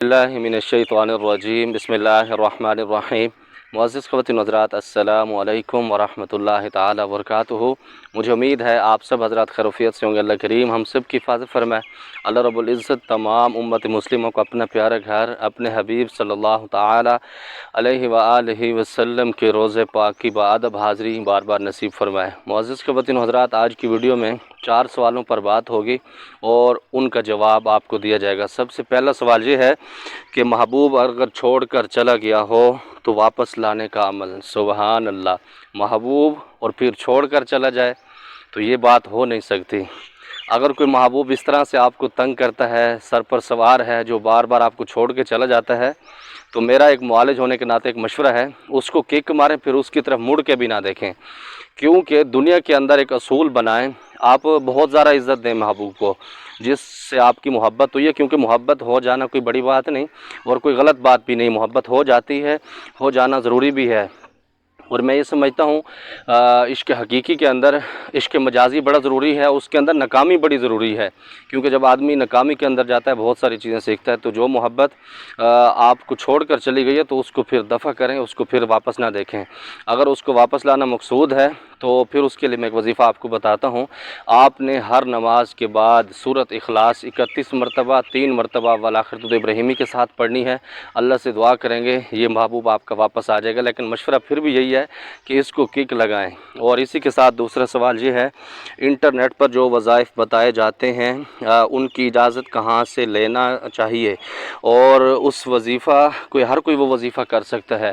اللہ من الشیطان الرجیم بسم اللہ الرحمن الرحیم معزز خواتین و حضرات السلام علیکم ورحمۃ اللہ تعالی وبرکاتہ۔ مجھے امید ہے آپ سب حضرات خیریت سے ہوں گے۔ اللہ کریم ہم سب کی حفاظت فرمائے۔ اللہ رب العزت تمام امت مسلموں کو اپنا پیارا گھر اپنے حبیب صلی اللہ تعالی علیہ وآلہ وسلم کے روضے پاک کی باادب حاضری بار بار نصیب فرمائے۔ معزز خواتین و حضرات، آج کی ویڈیو میں 4 سوالوں پر بات ہوگی اور ان کا جواب آپ کو دیا جائے گا۔ سب سے پہلا سوال یہ ہے کہ محبوب اگر چھوڑ کر چلا گیا ہو تو واپس لانے کا عمل۔ سبحان اللہ، محبوب اور پھر چھوڑ کر چلا جائے تو یہ بات ہو نہیں سکتی۔ اگر کوئی محبوب اس طرح سے آپ کو تنگ کرتا ہے، سر پر سوار ہے، جو بار بار آپ کو چھوڑ کے چلا جاتا ہے، تو میرا ایک معالج ہونے کے ناطے ایک مشورہ ہے، اس کو کک ماریں، پھر اس کی طرف مڑ کے بھی نہ دیکھیں۔ کیونکہ دنیا کے اندر ایک اصول بنائیں، آپ بہت زیادہ عزت دیں محبوب کو جس سے آپ کی محبت ہوئی ہے، کیونکہ محبت ہو جانا کوئی بڑی بات نہیں اور کوئی غلط بات بھی نہیں، محبت ہو جاتی ہے، ہو جانا ضروری بھی ہے۔ اور میں یہ سمجھتا ہوں عشق حقیقی کے اندر عشق مجازی بڑا ضروری ہے، اس کے اندر ناکامی بڑی ضروری ہے، کیونکہ جب آدمی ناکامی کے اندر جاتا ہے بہت ساری چیزیں سیکھتا ہے۔ تو جو محبت آپ کو چھوڑ کر چلی گئی ہے تو اس کو پھر دفع کریں، اس کو پھر واپس نہ دیکھیں۔ اگر اس کو واپس لانا مقصود ہے تو پھر اس کے لیے میں ایک وظیفہ آپ کو بتاتا ہوں۔ آپ نے ہر نماز کے بعد سورۃ اخلاص 31 مرتبہ 3 مرتبہ والآخرۃ ابراہیمی کے ساتھ پڑھنی ہے۔ اللہ سے دعا کریں گے یہ محبوب آپ کا واپس آ جائے گا، لیکن مشورہ پھر بھی یہی ہے کہ اس کو کک لگائیں۔ اور اسی کے ساتھ دوسرا سوال یہ ہے، انٹرنیٹ پر جو وظائف بتائے جاتے ہیں ان کی اجازت کہاں سے لینا چاہیے، اور اس وظیفہ ہر کوئی وہ وظیفہ کر سکتا ہے؟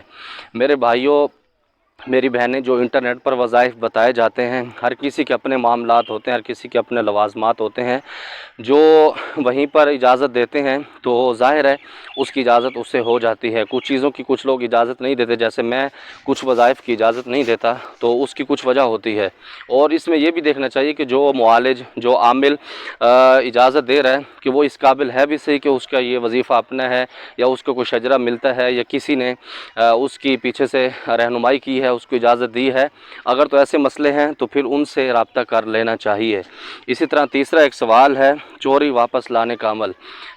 میرے بھائیوں، میری بہنیں، جو انٹرنیٹ پر وظائف بتائے جاتے ہیں، ہر کسی کے اپنے معاملات ہوتے ہیں، ہر کسی کے اپنے لوازمات ہوتے ہیں، جو وہیں پر اجازت دیتے ہیں تو ظاہر ہے اس کی اجازت اس سے ہو جاتی ہے۔ کچھ چیزوں کی کچھ لوگ اجازت نہیں دیتے، جیسے میں کچھ وظائف کی اجازت نہیں دیتا، تو اس کی کچھ وجہ ہوتی ہے۔ اور اس میں یہ بھی دیکھنا چاہیے کہ جو معالج، جو عامل اجازت دے رہا ہے کہ وہ اس قابل ہے بھی صحیح کہ اس کا یہ وظیفہ اپنا ہے، یا اس کو کوئی شجرہ ملتا ہے، یا کسی نے اس کی پیچھے سے رہنمائی کی ہے، اس کو اجازت دی ہے۔ اگر تو ایسے مسئلے ہیں تو پھر ان سے رابطہ کر لینا چاہیے۔ اسی طرح تیسرا ایک سوال ہے، چوری واپس لانے کا عمل۔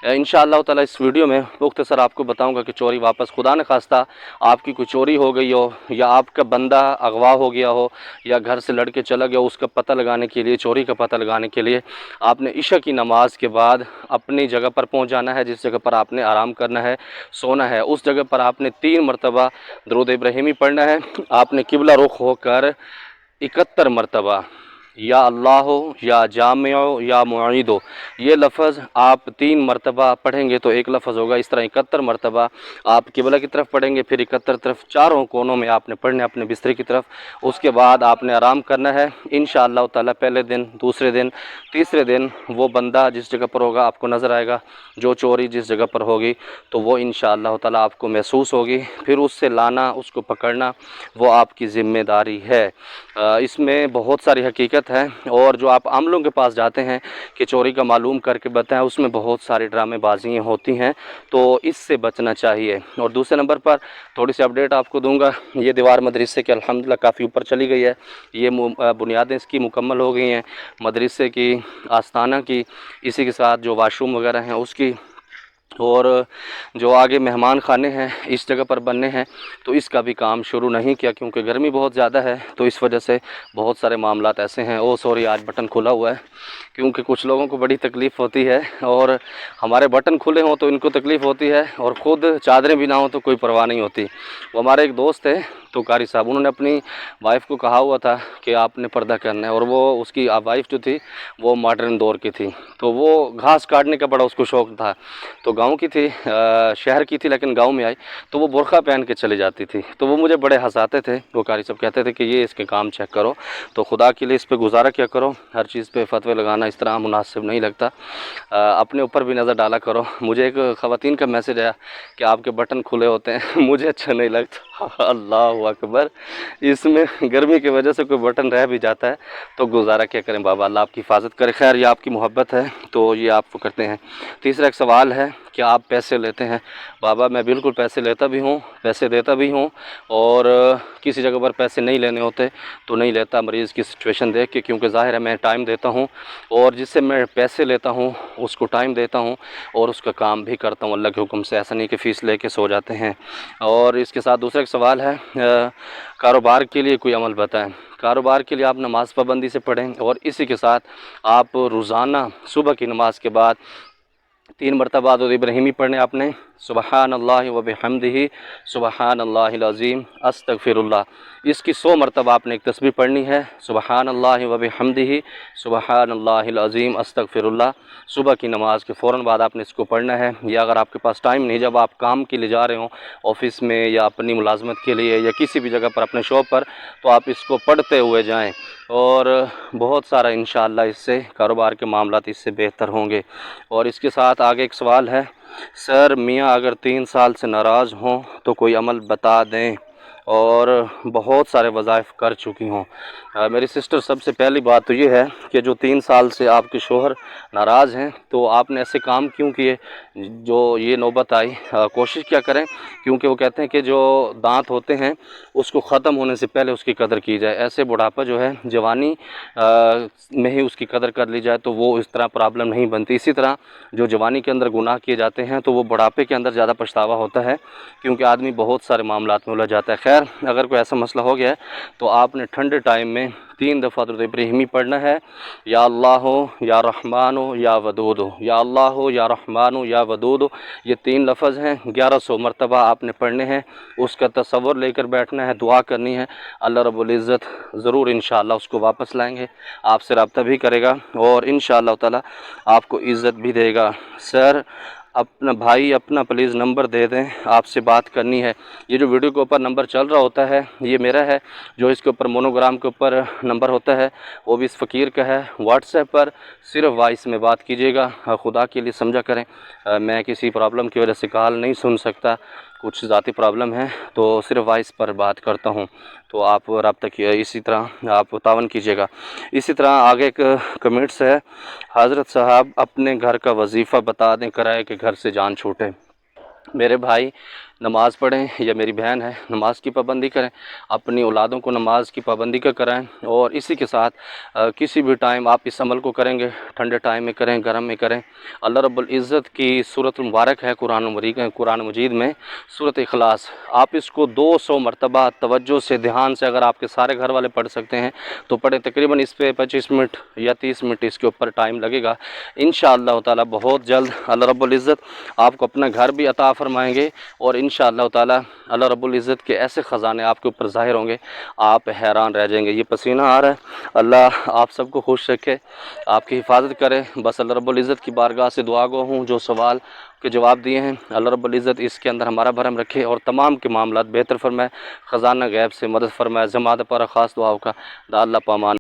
انشاءاللہ تعالی اس ویڈیو میں مختصر آپ کو بتاؤں گا کہ چوری واپس، خدا نخواستہ آپ کی کوئی چوری ہو گئی ہو، یا آپ کا بندہ اغوا ہو گیا ہو، یا گھر سے لڑ کے چلا گیا، اس کا پتہ لگانے کے لیے، چوری کا پتہ لگانے کے لیے آپ نے عشاء کی نماز کے بعد اپنی جگہ پر پہنچ جانا ہے، جس جگہ پر آپ نے آرام کرنا ہے، سونا ہے۔ اس جگہ پر آپ نے 3 مرتبہ درود ابراہیمی پڑھنا ہے۔ آپ نے قبلہ رخ ہو کر 71 مرتبہ یا اللہ یا جامع یا معید، یہ لفظ آپ 3 مرتبہ پڑھیں گے تو ایک لفظ ہوگا۔ اس طرح 71 مرتبہ آپ قبلہ کی طرف پڑھیں گے، پھر 71 طرف چاروں کونوں میں آپ نے پڑھنے اپنے بستر کی طرف۔ اس کے بعد آپ نے آرام کرنا ہے۔ انشاءاللہ تعالی پہلے دن، دوسرے دن، تیسرے دن وہ بندہ جس جگہ پر ہوگا آپ کو نظر آئے گا، جو چوری جس جگہ پر ہوگی تو وہ انشاءاللہ تعالی آپ کو محسوس ہوگی، پھر اس سے لانا، اس کو پکڑنا وہ آپ کی ذمہ داری ہے۔ اس میں بہت ساری حقیقت ہے، اور جو آپ عاملوں کے پاس جاتے ہیں کہ چوری کا معلوم کر کے بتائیں، اس میں بہت ساری ڈرامے بازیاں ہوتی ہیں، تو اس سے بچنا چاہیے۔ اور دوسرے نمبر پر تھوڑی سی اپڈیٹ آپ کو دوں گا، یہ دیوار مدرسے کے الحمدللہ کافی اوپر چلی گئی ہے، یہ بنیادیں اس کی مکمل ہو گئی ہیں، مدرسے کی، آستانہ کی، اسی کے ساتھ جو واش روم وغیرہ ہیں اس کی، اور جو آگے مہمان خانے ہیں اس جگہ پر بننے ہیں، تو اس کا بھی کام شروع نہیں کیا، کیونکہ گرمی بہت زیادہ ہے، تو اس وجہ سے بہت سارے معاملات ایسے ہیں۔ سوری، آج بٹن کھلا ہوا ہے، کیونکہ کچھ لوگوں کو بڑی تکلیف ہوتی ہے، اور ہمارے بٹن کھلے ہوں تو ان کو تکلیف ہوتی ہے، اور خود چادریں بھی نہ ہوں تو کوئی پرواہ نہیں ہوتی۔ وہ ہمارے ایک دوست تھے تو قاری صاحب، انہوں نے اپنی وائف کو کہا ہوا تھا کہ آپ نے پردہ کرنا ہے، اور وہ اس کی وائف جو تھی وہ ماڈرن دور کی تھی، تو وہ گھاس کاٹنے کا بڑا اس کو شوق تھا، تو گاؤں کی تھی، شہر کی تھی لیکن گاؤں میں آئی تو وہ برقع پہن کے چلی جاتی تھی، تو وہ مجھے بڑے ہنساتے تھے۔ وہ قاری صاحب کہتے تھے کہ یہ اس کے کام چیک کرو، تو خدا کے لیے اس پہ گزارا کیا کرو، ہر چیز پہ فتوے لگانا اس طرح مناسب نہیں لگتا، اپنے اوپر بھی نظر ڈالا کرو۔ مجھے ایک خواتین کا میسج آیا کہ آپ کے بٹن کھلے ہوتے ہیں، مجھے اچھا نہیں لگتا۔ اللہ اکبر، اس میں گرمی کی وجہ سے کوئی بٹن رہ بھی جاتا ہے تو گزارا کیا کریں بابا، اللہ آپ کی حفاظت کرے۔ خیر، یہ آپ کی محبت ہے تو یہ آپ کو کرتے ہیں۔ تیسرا ایک سوال ہے کہ آپ پیسے لیتے ہیں۔ بابا میں بالکل پیسے لیتا بھی ہوں، پیسے دیتا بھی ہوں، اور کسی جگہ پر پیسے نہیں لینے ہوتے تو نہیں لیتا مریض کی سچویشن دیکھ کے، کیونکہ ظاہر ہے میں ٹائم دیتا ہوں، اور جس سے میں پیسے لیتا ہوں اس کو ٹائم دیتا ہوں اور اس کا کام بھی کرتا ہوں اللہ کے حکم سے، ایسا نہیں کہ فیس لے کے سو جاتے ہیں۔ اور اس کے ساتھ دوسرا ایک سوال ہے، کاروبار کے لیے کوئی عمل بتائیں۔ کاروبار کے لیے آپ نماز پابندی سے پڑھیں، اور اسی کے ساتھ آپ روزانہ صبح کی نماز کے بعد 3 مرتبہ درود ابراہیمی پڑھنے آپ نے، سبحان اللہ و بحمدہ سبحان اللہ العظیم استغفر اللہ۔ اس کی 100 مرتبہ آپ نے ایک تسبیح پڑھنی ہے، سبحان اللہ و بحمدہ سبحان اللہ العظیم استغفر اللہ۔ صبح کی نماز کے فوراً بعد آپ نے اس کو پڑھنا ہے، یا اگر آپ کے پاس ٹائم نہیں، جب آپ کام کے لیے جا رہے ہوں آفس میں یا اپنی ملازمت کے لیے یا کسی بھی جگہ پر اپنے شاپ پر، تو آپ اس کو پڑھتے ہوئے جائیں، اور بہت سارا انشاءاللہ اس سے کاروبار کے معاملات اس سے بہتر ہوں گے۔ اور اس کے ساتھ آگے ایک سوال ہے، سر میاں اگر 3 سال سے ناراض ہوں تو کوئی عمل بتا دیں، اور بہت سارے وظائف کر چکی ہوں۔ میری سسٹر، سب سے پہلی بات تو یہ ہے کہ جو 3 سال سے آپ کے شوہر ناراض ہیں تو آپ نے ایسے کام کیوں کیے جو یہ نوبت آئی؟ کوشش کیا کریں، کیونکہ وہ کہتے ہیں کہ جو دانت ہوتے ہیں اس کو ختم ہونے سے پہلے اس کی قدر کی جائے، ایسے بڑھاپا جو ہے جوانی میں ہی اس کی قدر کر لی جائے تو وہ اس طرح پرابلم نہیں بنتی۔ اسی طرح جو جوانی کے اندر گناہ کیے جاتے ہیں تو وہ بڑھاپے کے اندر زیادہ پچھتاوا ہوتا ہے، کیونکہ آدمی بہت سارے معاملات میں الجھ جاتا ہے۔ خیر، اگر کوئی ایسا مسئلہ ہو گیا ہے تو آپ نے ٹھنڈے ٹائم میں 3 دفعہ درود ابراہیمی پڑھنا ہے، یا اللہ ہو یا رحمان ہو یا ودود ہو، یا اللہ ہو یا رحمان ہو یا ودود ہو، یہ 3 لفظ ہیں، 1100 مرتبہ آپ نے پڑھنے ہیں۔ اس کا تصور لے کر بیٹھنا ہے، دعا کرنی ہے، اللہ رب العزت ضرور انشاءاللہ اس کو واپس لائیں گے، آپ سے رابطہ بھی کرے گا اور انشاءاللہ تعالی آپ کو عزت بھی دے گا۔ سر اپنا بھائی اپنا پلیز نمبر دے دیں، آپ سے بات کرنی ہے۔ یہ جو ویڈیو کے اوپر نمبر چل رہا ہوتا ہے یہ میرا ہے، جو اس کے اوپر مونوگرام کے اوپر نمبر ہوتا ہے وہ بھی اس فقیر کا ہے۔ واٹس ایپ پر صرف وائس میں بات کیجیے گا، خدا کے لیے سمجھا کریں، میں کسی پرابلم کی وجہ سے کال نہیں سن سکتا، کچھ ذاتی پرابلم ہے تو صرف وائس پر بات کرتا ہوں، تو آپ رابطہ کیے، اسی طرح آپ تعاون کیجیے گا۔ اسی طرح آگے ایک کمنٹس ہے، حضرت صاحب اپنے گھر کا وظیفہ بتا دیں کرائے کہ گھر سے جان چھوٹے۔ میرے بھائی نماز پڑھیں، یا میری بہن ہے نماز کی پابندی کریں، اپنی اولادوں کو نماز کی پابندی کا کرائیں، اور اسی کے ساتھ کسی بھی ٹائم آپ اس عمل کو کریں گے، ٹھنڈے ٹائم میں کریں، گرم میں کریں، اللہ رب العزت کی سورۃ المبارک ہے قرآن مجید میں، سورۃ اخلاص، آپ اس کو 200 مرتبہ توجہ سے دھیان سے اگر آپ کے سارے گھر والے پڑھ سکتے ہیں تو پڑھیں، تقریباً اس پہ 25 منٹ یا 30 منٹ اس کے اوپر ٹائم لگے گا، انشاءاللہ تعالی بہت جلد اللہ رب العزت آپ کو اپنا گھر بھی عطا فرمائیں گے، اور انشاءاللہ تعالی اللہ رب العزت کے ایسے خزانے آپ کے اوپر ظاہر ہوں گے، آپ حیران رہ جائیں گے۔ یہ پسینہ آ رہا ہے، اللہ آپ سب کو خوش رکھے، آپ کی حفاظت کرے، بس اللہ رب العزت کی بارگاہ سے دعا گو ہوں، جو سوال کے جواب دیے ہیں اللہ رب العزت اس کے اندر ہمارا بھرم رکھے اور تمام کے معاملات بہتر فرمائے، خزانہ غیب سے مدد فرمائے۔ زمادہ پر خاص دعاؤں کا دا اللہ پامان۔